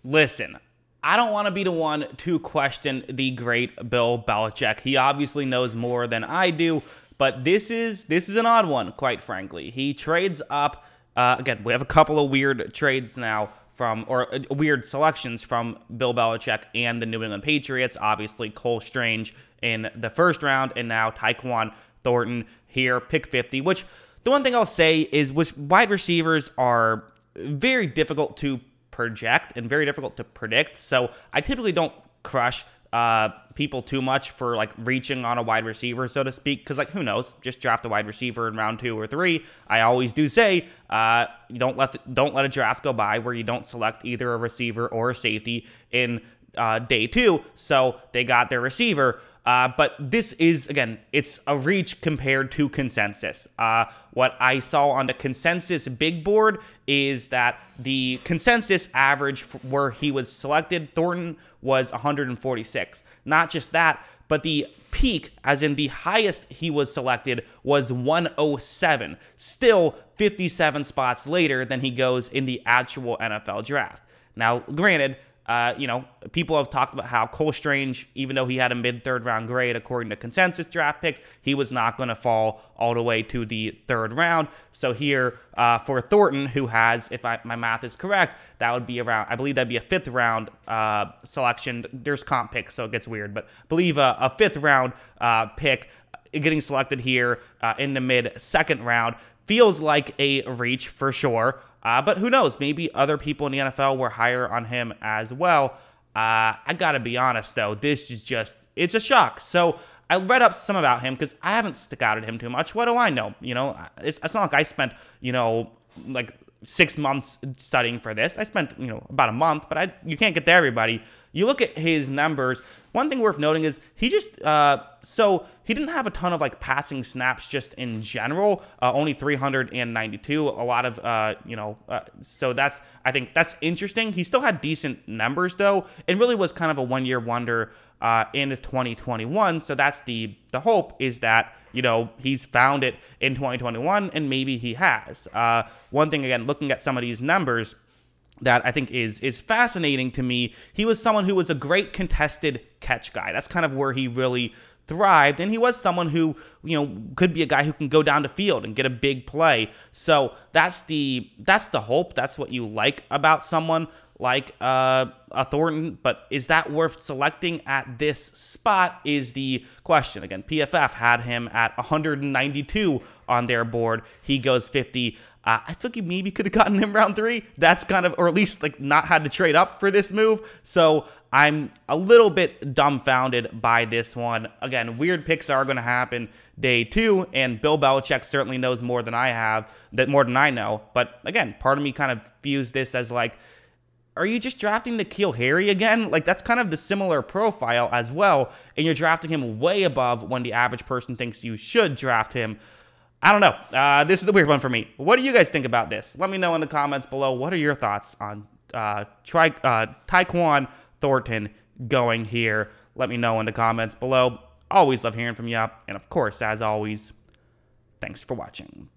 listen, I don't want to be the one to question the great Bill Belichick. He obviously knows more than I do, but this is an odd one, quite frankly. He trades up. Again, we have a couple of weird trades now weird selections from Bill Belichick and the New England Patriots. Obviously, Cole Strange in the first round, and now Tyquan Thornton here, pick 50, which the one thing I'll say is wide receivers are very difficult to project and very difficult to predict. So I typically don't crush people too much for like reaching on a wide receiver, so to speak, because like who knows, just draft a wide receiver in round 2 or 3. I always do say you don't let a draft go by where you don't select either a receiver or a safety in day 2. So they got their receiver. But this is, again, it's a reach compared to consensus. What I saw on the consensus big board is that the consensus average where he was selected, Thornton, was 146. Not just that, but the peak, as in the highest he was selected, was 107. Still 57 spots later than he goes in the actual NFL draft. Now, granted, people have talked about how Cole Strange, even though he had a mid-third round grade according to consensus draft picks, he was not going to fall all the way to the 3rd round. So here for Thornton, who has, if my math is correct, that would be around, I believe that'd be a 5th round selection. There's comp picks, so it gets weird, but I believe a 5th round pick getting selected here in the mid-2nd round feels like a reach for sure. But who knows? Maybe other people in the NFL were higher on him as well. I gotta be honest, though. This is it's a shock. So I read up some about him because I haven't scouted him too much. What do I know? It's not like I spent, like 6 months studying for this. I spent, about a month, but you can't get to everybody. You look at his numbers. One thing worth noting is he just, so he didn't have a ton of like passing snaps just in general, only 392, a lot of, so I think that's interesting. He still had decent numbers though, and really was kind of a one-year wonder in 2021. So that's the hope is that, he's found it in 2021 and maybe he has. One thing, again, looking at some of these numbers, that I think is fascinating to me. He was someone who was a great contested catch guy. That's kind of where he really thrived, and he was someone who, could be a guy who can go down the field and get a big play. So that's the hope. That's what you like about someone like a Thornton, but is that worth selecting at this spot is the question. Again, PFF had him at 192 on their board. He goes 50. I think you maybe could have gotten him round 3. That's kind of, or at least like not had to trade up for this move. So I'm a little bit dumbfounded by this one. Again, weird picks are going to happen day 2, and Bill Belichick certainly knows more than I know. But again, part of me kind of views this as like, are you just drafting N'Keal Harry again? Like, that's kind of the similar profile as well, and you're drafting him way above when the average person thinks you should draft him. I don't know. This is a weird one for me. What do you guys think about this? Let me know in the comments below. What are your thoughts on Tyquan Thornton going here? Let me know in the comments below. Always love hearing from you. And of course, as always, thanks for watching.